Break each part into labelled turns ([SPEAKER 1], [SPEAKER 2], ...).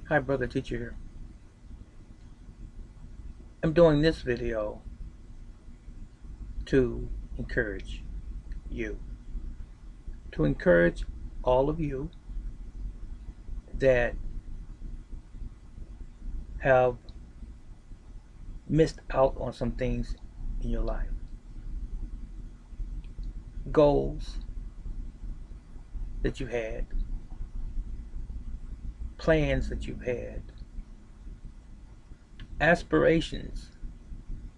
[SPEAKER 1] Hi, brother teacher here. I'm doing this video to encourage you, to encourage all of you that have missed out on some things in your life. Goals that you had, plans that you've had, aspirations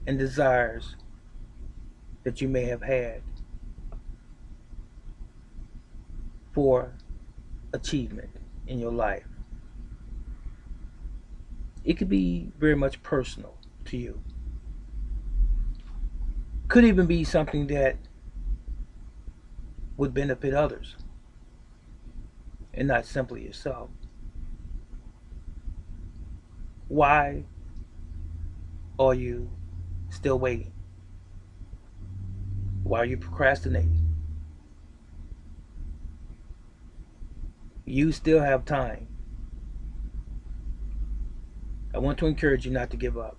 [SPEAKER 1] and desires that you may have had for achievement in your life. It could be very much personal to you. Could even be something that would benefit others and not simply yourself. Why are you still waiting? Why are you procrastinating? You still have time. I want to encourage you not to give up.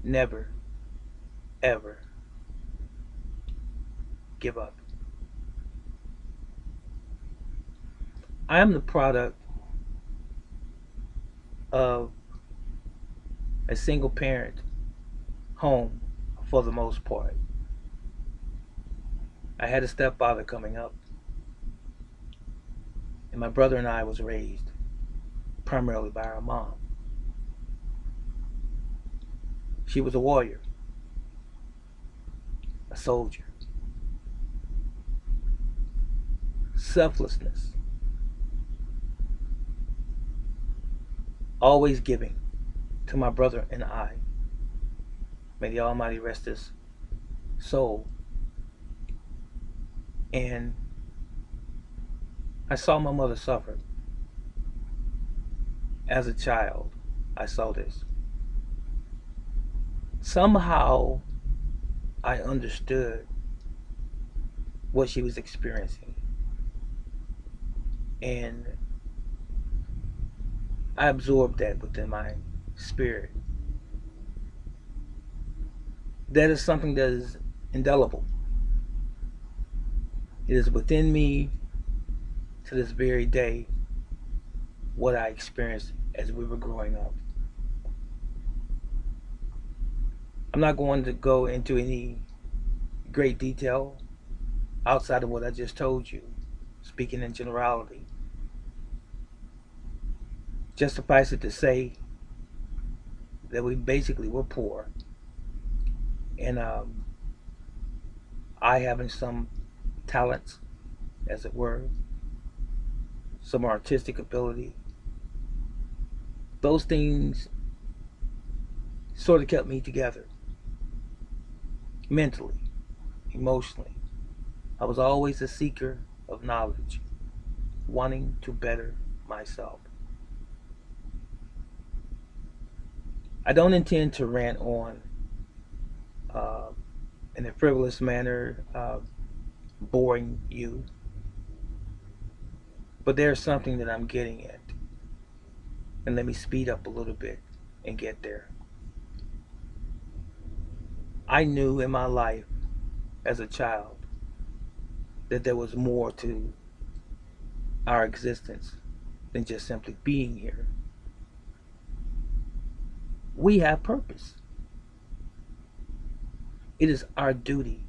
[SPEAKER 1] Never, ever give up. I am the product of a single parent home for the most part. I had a stepfather coming up, and my brother and I was raised primarily by our mom. She was a warrior, a soldier. Selflessness, always giving to my brother and I. May the Almighty rest his soul. And I saw my mother suffer. As a child, I saw this. Somehow, I understood what she was experiencing. And I absorbed that within my spirit. That is something that is indelible. It is within me to this very day what I experienced as we were growing up. I'm not going to go into any great detail outside of what I just told you, speaking in generality. Just suffice it to say that we basically were poor, and I having some talents, as it were, some artistic ability. Those things sort of kept me together mentally, emotionally. I was always a seeker of knowledge, wanting to better myself. I don't intend to rant on uh, in a frivolous manner, boring you, but there's something that I'm getting at. And let me speed up a little bit and get there. I knew in my life as a child that there was more to our existence than just simply being here. We have purpose. It is our duty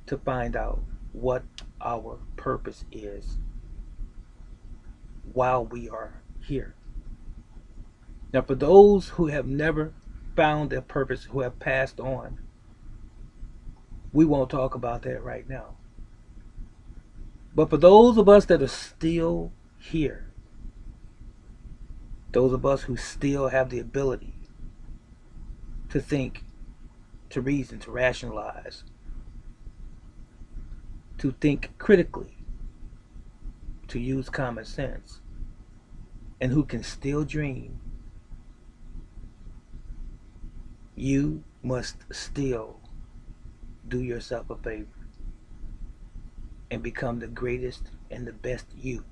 [SPEAKER 1] to find out what our purpose is while we are here. Now, for those who have never found their purpose, who have passed on, we won't talk about that right now. But for those of us that are still here, those of us who still have the ability to think, to reason, to rationalize, to think critically, to use common sense, and who can still dream, you must still do yourself a favor and become the greatest and the best you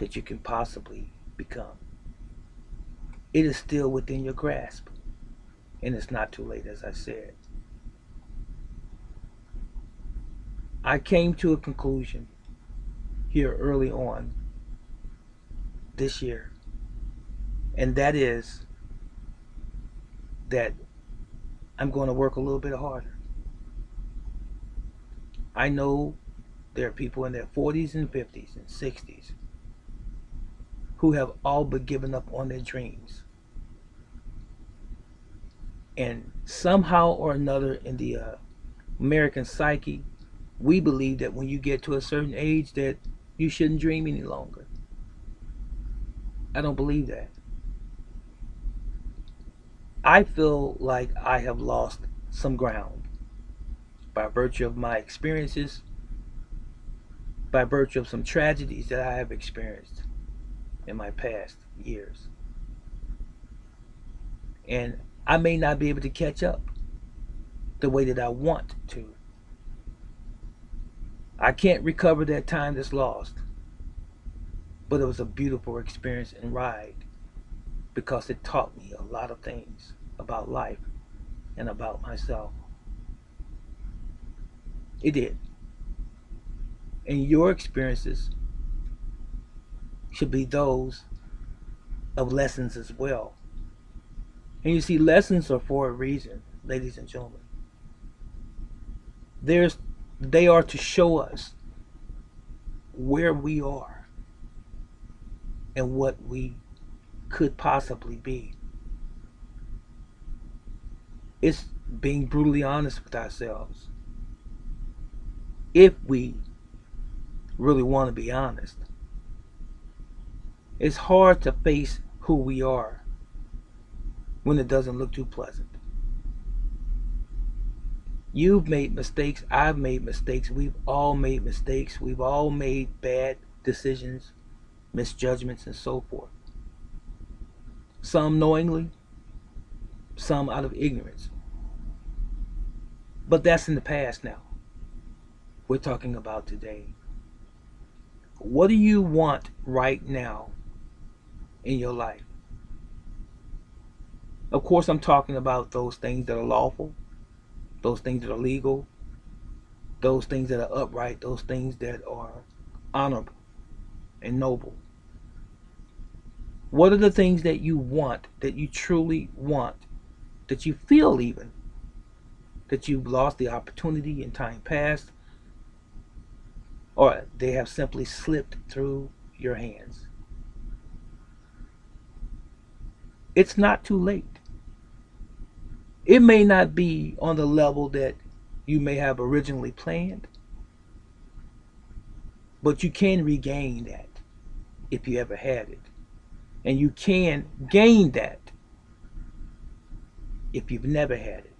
[SPEAKER 1] that you can possibly become. It is still within your grasp, and it's not too late, as I said. I came to a conclusion here early on this year, and that is that I'm going to work a little bit harder. I know there are people in their 40s and 50s and 60s who have all but given up on their dreams. And somehow or another in the American psyche, we believe that when you get to a certain age that you shouldn't dream any longer. I don't believe that. I feel like I have lost some ground by virtue of my experiences, by virtue of some tragedies that I have experienced in my past years. And I may not be able to catch up the way that I want to. I can't recover that time that's lost, but it was a beautiful experience and ride because it taught me a lot of things about life and about myself. It did. And your experiences should be those of lessons as well. And you see, lessons are for a reason, ladies and gentlemen. There's, they are to show us where we are and what we could possibly be. It's being brutally honest with ourselves. If we really want to be honest, it's hard to face who we are when it doesn't look too pleasant. You've made mistakes. I've made mistakes. We've all made mistakes. We've all made bad decisions, misjudgments, and so forth. Some knowingly, some out of ignorance. But that's in the past now. We're talking about today. What do you want right now in your life? Of course, I'm talking about those things that are lawful, those things that are legal, those things that are upright, those things that are honorable and noble. What are the things that you want, that you truly want, that you feel even that you've lost the opportunity in time past, or they have simply slipped through your hands? It's not too late. It may not be on the level that you may have originally planned, but you can regain that if you ever had it. And you can gain that if you've never had it.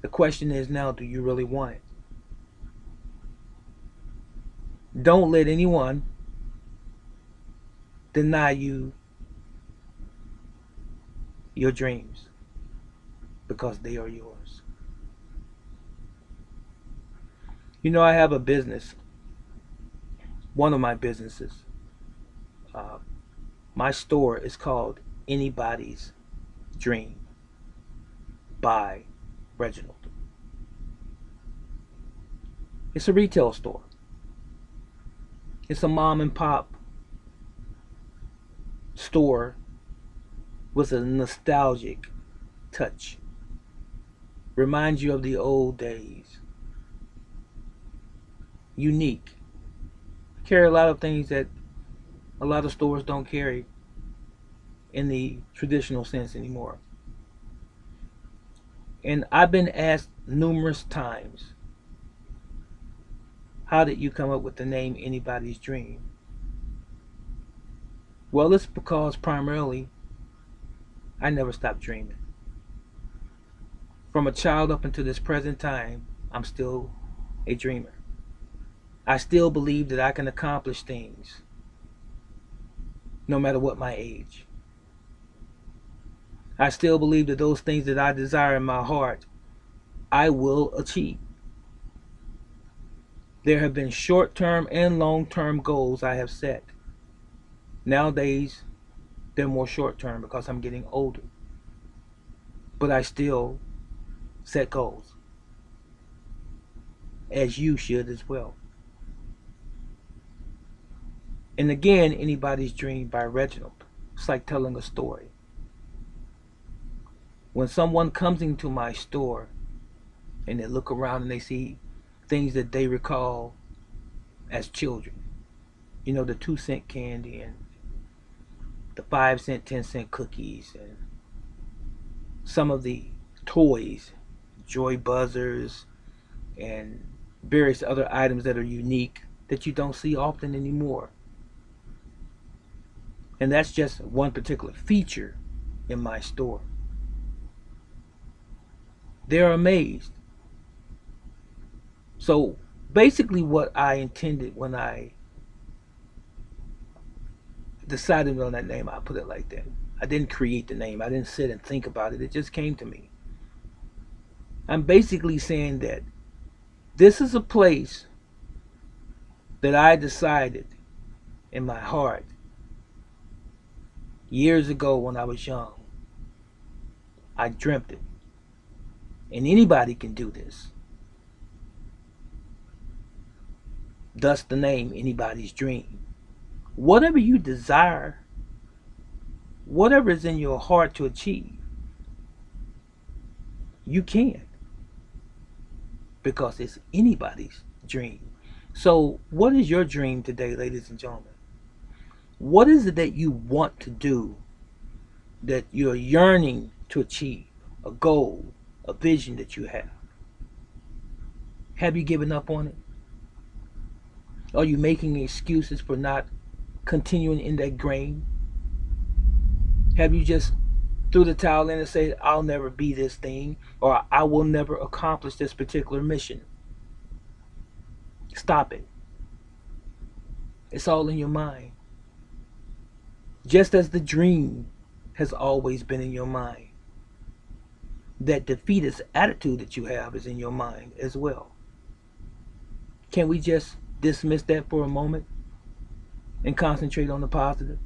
[SPEAKER 1] The question is now, do you really want it? Don't let anyone deny you your dreams because they are yours. You know, I have a business, one of my businesses. Uh, my store is called Anybody's Dream by Reginald. It's a retail store. It's a mom and pop store with a nostalgic touch. Reminds you of the old days. Unique. Carry a lot of things that a lot of stores don't carry in the traditional sense anymore. And I've been asked numerous times, how did you come up with the name Anybody's Dream? Well, it's because primarily I never stopped dreaming. From a child up until this present time, I'm still a dreamer. I still believe that I can accomplish things no matter what my age. I still believe that those things that I desire in my heart, I will achieve. There have been short-term and long-term goals I have set. Nowadays, they're more short-term because I'm getting older. But I still set goals, as you should as well. And again, Anybody's Dream by Reginald. It's like telling a story. When someone comes into my store and they look around and they see things that they recall as children, the 2 cent candy and the 5 cent, 10 cent cookies, and some of the toys, joy buzzers, and various other items that are unique that you don't see often anymore. And that's just one particular feature in my store. They're amazed. So basically, what I intended when I decided on that name, I put it like that. I didn't create the name, I didn't sit and think about it, it just came to me. I'm basically saying that this is a place that I decided in my heart years ago when I was young. I dreamt it. And anybody can do this. Thus the name, Anybody's Dream. Whatever you desire, whatever is in your heart to achieve, you can. Because it's anybody's dream. So, what is your dream today, ladies and gentlemen? What is it that you want to do, that you're yearning to achieve? A goal, a vision that you have? Have you given up on it? Are you making excuses for not continuing in that grain? Have you just threw the towel in and said, I'll never be this thing, or I will never accomplish this particular mission? Stop it. It's all in your mind. Just as the dream has always been in your mind, that defeatist attitude that you have is in your mind as well. Can we just dismiss that for a moment and concentrate on the positive?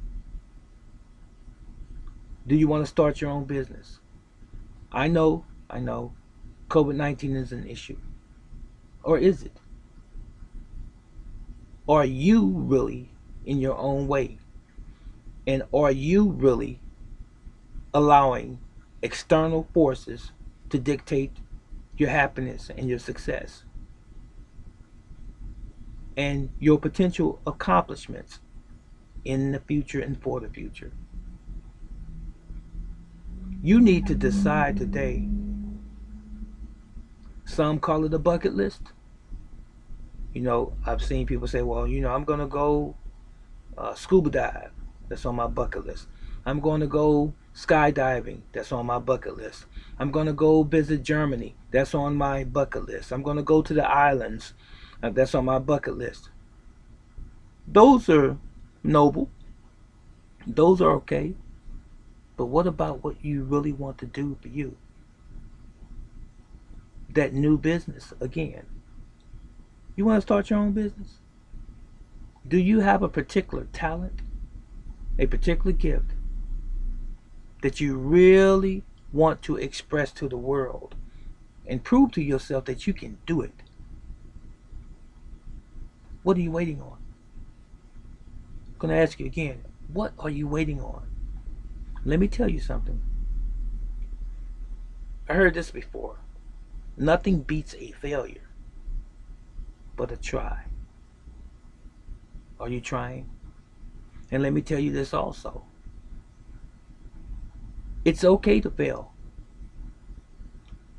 [SPEAKER 1] Do you want to start your own business? I know, COVID-19 is an issue. Or is it? Are you really in your own way? And are you really allowing external forces to dictate your happiness and your success and your potential accomplishments in the future and for the future? You need to decide today. Some call it a bucket list. I've seen people say, well, I'm going to go scuba dive. That's on my bucket list. I'm going to go skydiving. That's on my bucket list. I'm going to go visit Germany. That's on my bucket list. I'm going to go to the islands. That's on my bucket list. Those are noble. Those are okay. But what about what you really want to do for you? That new business again. You want to start your own business? Do you have a particular talent, a particular gift that you really want to express to the world and prove to yourself that you can do it? What are you waiting on? I'm going to ask you again, what are you waiting on? Let me tell you something. I heard this before. Nothing beats a failure but a try. Are you trying? And let me tell you this also. It's okay to fail.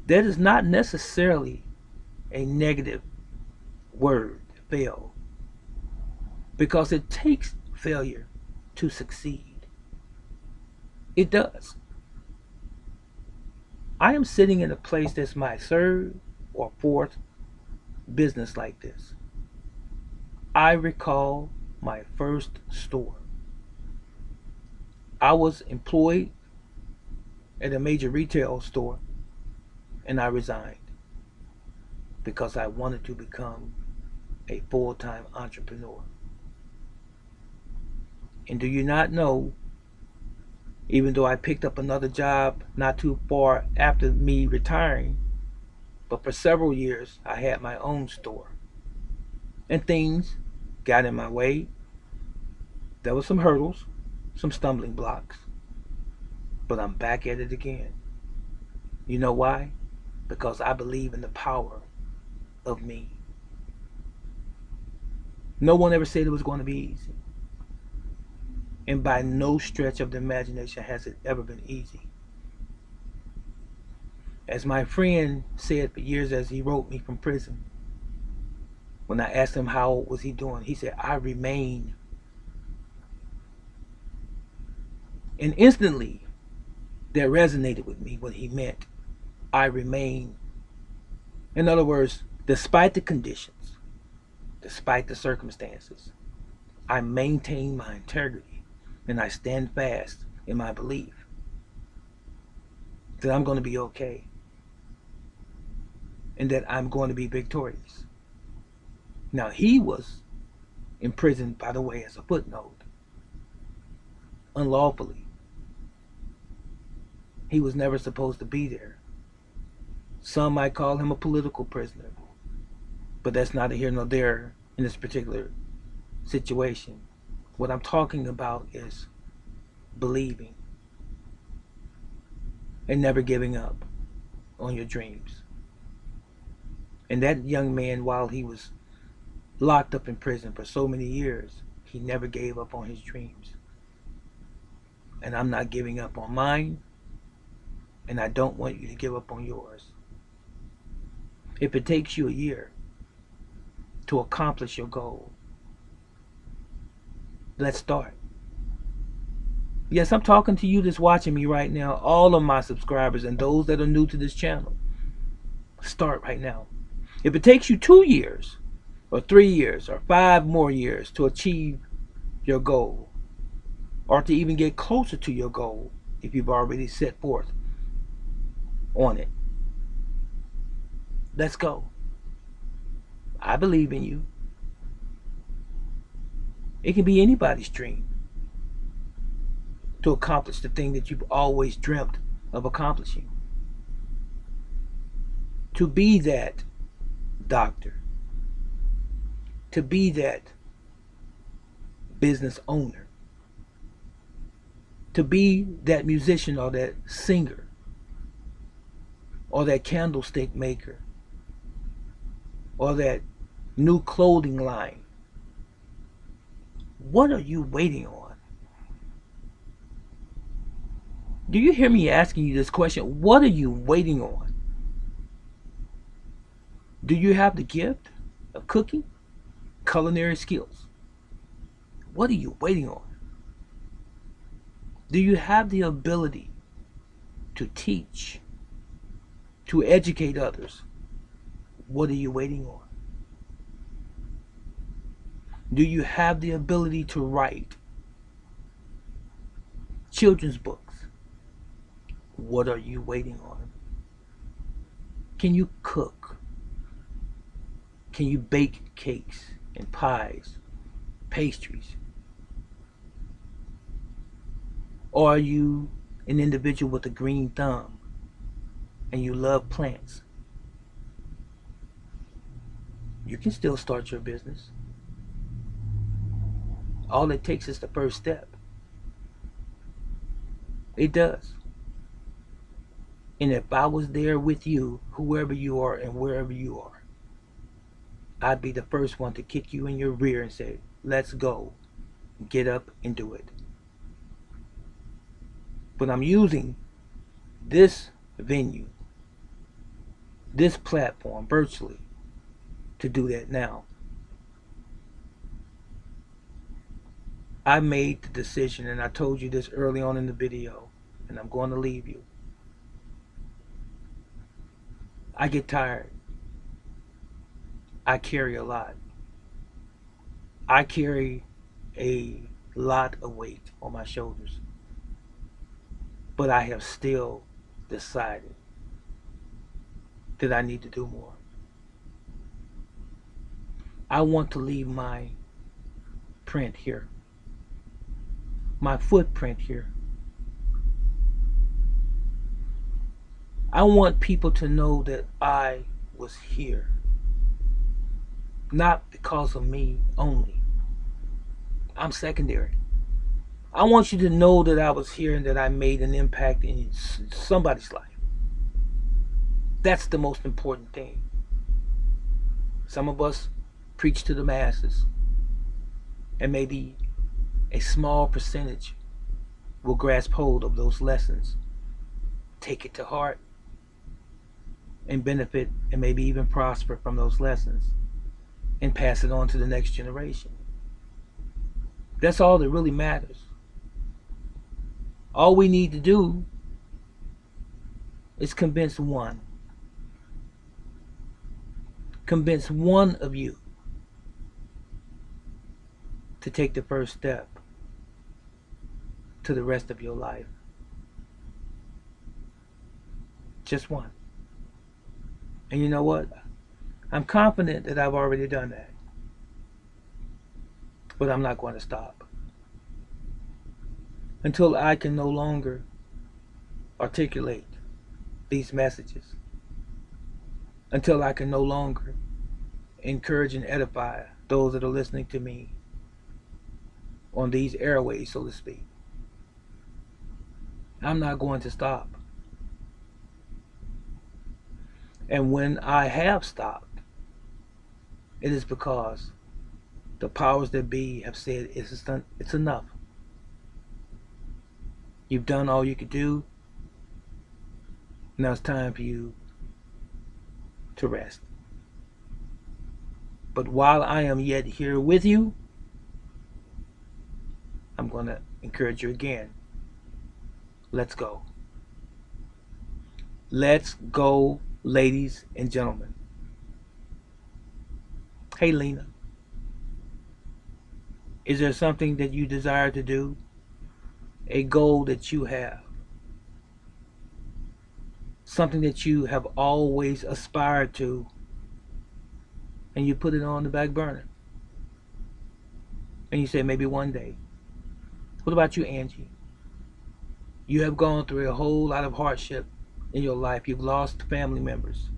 [SPEAKER 1] That is not necessarily a negative word, fail. Because it takes failure to succeed. It does. I am sitting in a place that's my third or fourth business like this. I recall my first store. I was employed at a major retail store and I resigned because I wanted to become a full-time entrepreneur. And do you not know, even though I picked up another job not too far after me retiring, but for several years I had my own store. And things got in my way. There were some hurdles, some stumbling blocks, but I'm back at it again. You know why? Because I believe in the power of me. No one ever said it was going to be easy. And by no stretch of the imagination has it ever been easy. As my friend said for years as he wrote me from prison, when I asked him how was he doing, he said, I remain. And instantly that resonated with me what he meant. I remain. In other words, despite the conditions, despite the circumstances, I maintain my integrity and I stand fast in my belief that I'm going to be okay and that I'm going to be victorious. Now, he was imprisoned, by the way, as a footnote, unlawfully. He was never supposed to be there. Some might call him a political prisoner, but that's neither here nor there in this particular situation. What I'm talking about is believing and never giving up on your dreams. And that young man, while he was locked up in prison for so many years, he never gave up on his dreams. And I'm not giving up on mine, and I don't want you to give up on yours. If it takes you a year to accomplish your goal, let's start. Yes, I'm talking to you that's watching me right now, all of my subscribers and those that are new to this channel. Start right now. If it takes you 2 years or 3 years or 5 more years to achieve your goal, or to even get closer to your goal if you've already set forth on it, let's go. I believe in you. It can be anybody's dream to accomplish the thing that you've always dreamt of accomplishing. To be that doctor, to be that business owner, to be that musician or that singer or that candlestick maker or that new clothing line. What are you waiting on? Do you hear me asking you this question? What are you waiting on? Do you have the gift of cooking? Culinary skills? What are you waiting on? Do you have the ability to teach, to educate others? What are you waiting on? Do you have the ability to write children's books? What are you waiting on? Can you cook? Can you bake cakes and pies, pastries? Or are you an individual with a green thumb and you love plants? You can still start your business. All it takes is the first step. It does. And if I was there with you, whoever you are and wherever you are, I'd be the first one to kick you in your rear and say, let's go. Get up and do it. But I'm using this venue, this platform virtually, to do that now. I made the decision, and I told you this early on in the video, and I'm going to leave you. I get tired. I carry a lot. I carry a lot of weight on my shoulders. But I have still decided that I need to do more. I want to leave my print here, my footprint here. I want people to know that I was here, not because of me only. I'm secondary. I want you to know that I was here and that I made an impact in somebody's life. That's the most important thing. Some of us preach to the masses, and maybe a small percentage will grasp hold of those lessons, take it to heart, and benefit and maybe even prosper from those lessons and pass it on to the next generation. That's all that really matters. All we need to do is convince one. Convince one of you to take the first step to the rest of your life. Just one. And you know what? I'm confident that I've already done that. But I'm not going to stop until I can no longer articulate these messages, until I can no longer encourage and edify those that are listening to me on these airways, so to speak. I'm not going to stop. And when I have stopped, it is because the powers that be have said it's enough. You've done all you could do. Now it's time for you to rest. But while I am yet here with you, I'm going to encourage you again. Let's go. Let's go, ladies and gentlemen. Hey, Lena. Is there something that you desire to do? A goal that you have? Something that you have always aspired to, and you put it on the back burner? And you say, maybe one day. What about you, Angie? You have gone through a whole lot of hardship in your life. You've lost family members.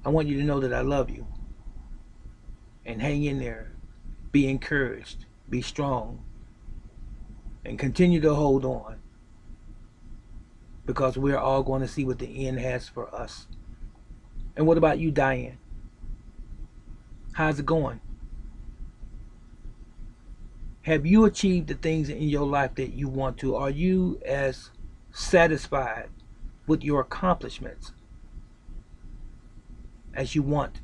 [SPEAKER 1] I want you to know that I love you. And hang in there. Be encouraged. Be strong. And continue to hold on. Because we're all going to see what the end has for us. And what about you, Diane? How's it going? Have you achieved the things in your life that you want to? Are you as satisfied with your accomplishments as you want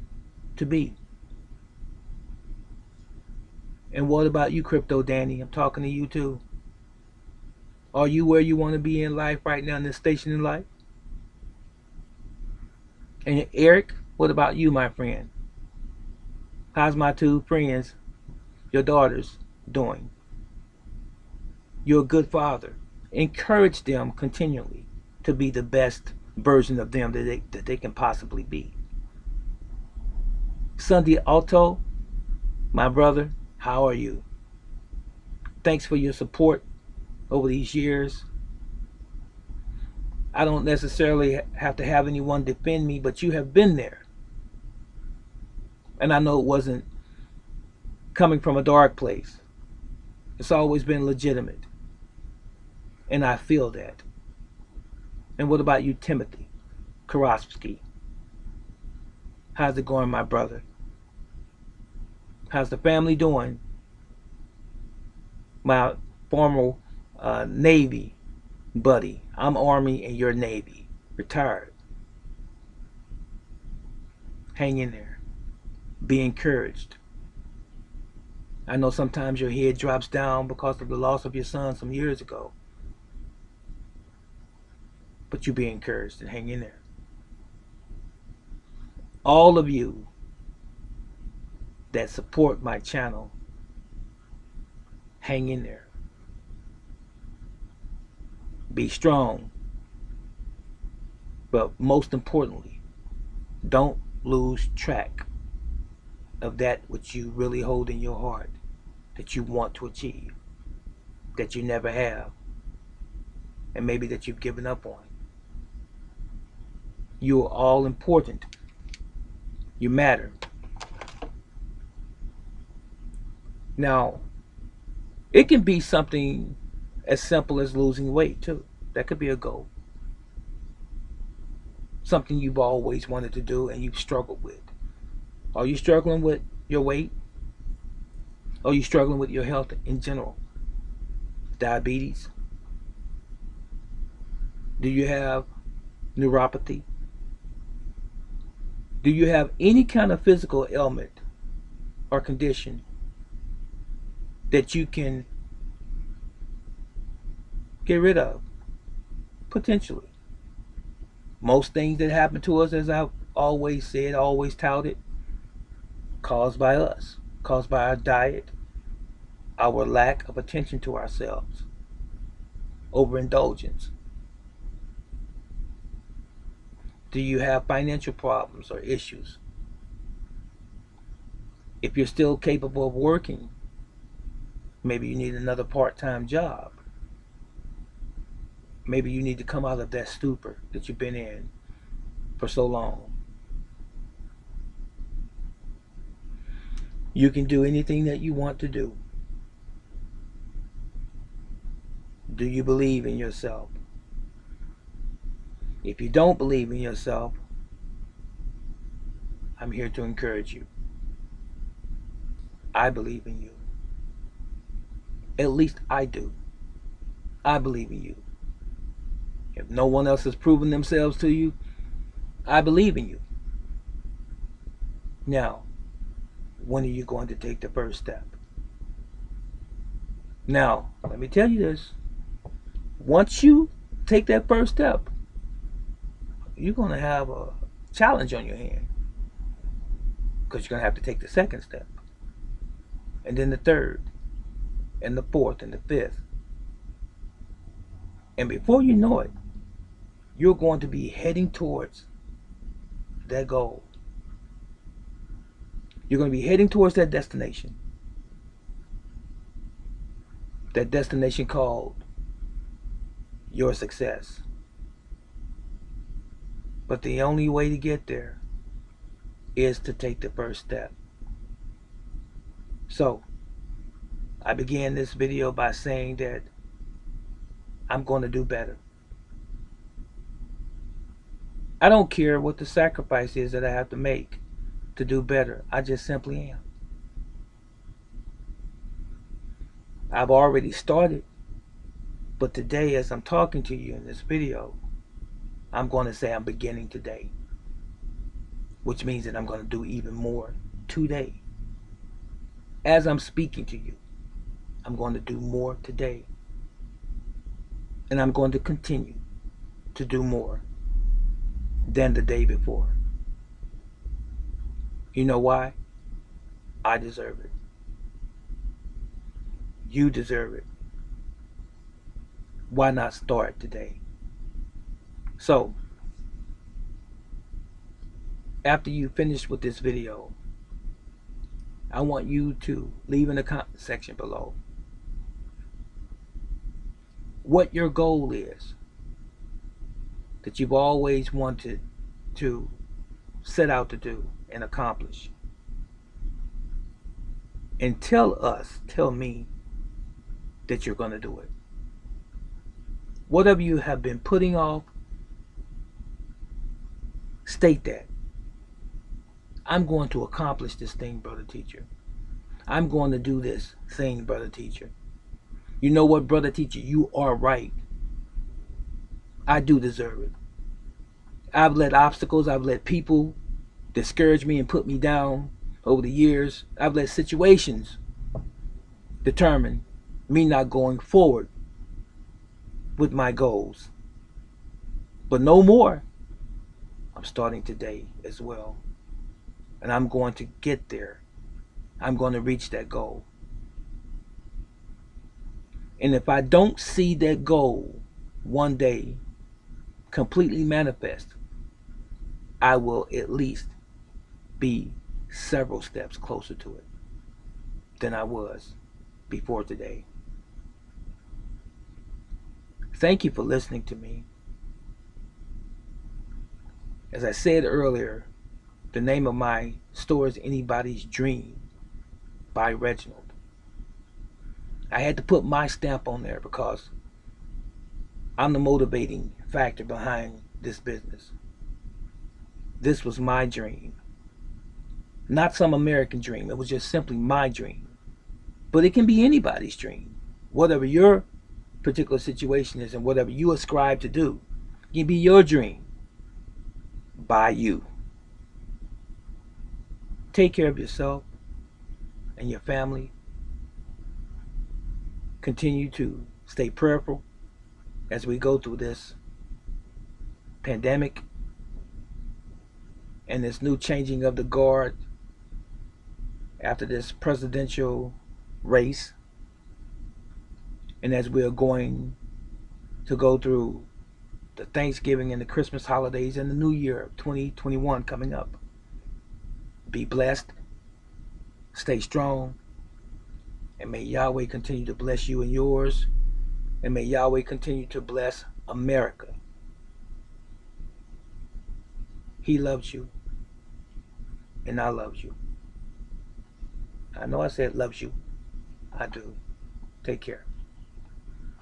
[SPEAKER 1] to be? And what about you, Crypto Danny? I'm talking to you too. Are you where you want to be in life right now, in this station in life? And Eric, what about you, my friend? How's my two friends, your daughters, doing? You're a good father. Encourage them continually to be the best version of them that they can possibly be. Sunday Alto, my brother, how are you? Thanks for your support over these years. I don't necessarily have to have anyone defend me, but you have been there. And I know it wasn't coming from a dark place. It's always been legitimate. And I feel that. And what about you, Timothy Karofsky? How's it going, my brother? How's the family doing? My former Navy buddy. I'm Army and you're Navy. Retired. Hang in there. Be encouraged. I know sometimes your head drops down because of the loss of your son some years ago. But you be encouraged and hang in there. All of you that support my channel, hang in there. Be strong. But most importantly, don't lose track of that which you really hold in your heart, that you want to achieve, that you never have, and maybe that you've given up on. You are all important. You matter. Now, it can be something as simple as losing weight, too. That could be a goal. Something you've always wanted to do and you've struggled with. Are you struggling with your weight? Are you struggling with your health in general? Diabetes? Do you have neuropathy? Do you have any kind of physical ailment or condition that you can get rid of? Potentially. Most things that happen to us, as I've always said, always touted, caused by us, caused by our diet, our lack of attention to ourselves, overindulgence. Do you have financial problems or issues? If you're still capable of working, maybe you need another part-time job. Maybe you need to come out of that stupor that you've been in for so long. You can do anything that you want to do. Do you believe in yourself? If you don't believe in yourself, I'm here to encourage you. I believe in you. At least I do. I believe in you. If no one else has proven themselves to you, I believe in you. Now, when are you going to take the first step? Now, let me tell you this. Once you take that first step, you're going to have a challenge on your hand, because you're going to have to take the second step, and then the third, and the fourth, and the fifth. And before you know it, you're going to be heading towards that goal. You're going to be heading towards that destination. That destination called your success. But the only way to get there is to take the first step. So, I began this video by saying that I'm going to do better. I don't care what the sacrifice is that I have to make to do better. I just simply am. I've already started, but today, as I'm talking to you in this video, I'm going to say I'm beginning today, which means that I'm going to do even more today. As I'm speaking to you, I'm going to do more today, and I'm going to continue to do more than the day before. You know why? I deserve it. You deserve it. Why not start today? So, after you finish with this video, I want you to leave in the comment section below what your goal is that you've always wanted to set out to do and accomplish. And tell me that you're going to do it. Whatever you have been putting off, state that. I'm going to accomplish this thing, brother teacher. I'm going to do this thing, brother teacher. You know what, brother teacher? You are right. I do deserve it. I've let obstacles, I've let people discourage me and put me down over the years. I've let situations determine me not going forward with my goals. But no more. I'm starting today as well. And I'm going to get there. I'm going to reach that goal. And if I don't see that goal one day completely manifest, I will at least be several steps closer to it than I was before today. Thank you for listening to me. As I said earlier, the name of my store is Anybody's Dream by Reginald. I had to put my stamp on there because I'm the motivating factor behind this business. This was my dream. Not some American dream. It was just simply my dream. But it can be anybody's dream. Whatever your particular situation is and whatever you ascribe to do, it can be your dream by you. Take care of yourself and your family. Continue to stay prayerful as we go through this pandemic and this new changing of the guard after this presidential race, and as we are going to go through the Thanksgiving and the Christmas holidays and the New Year of 2021 coming up. Be blessed, stay strong, and may Yahweh continue to bless you and yours, and may Yahweh continue to bless America. He loves you, and I love you. I know I said loves you. I do. Take care.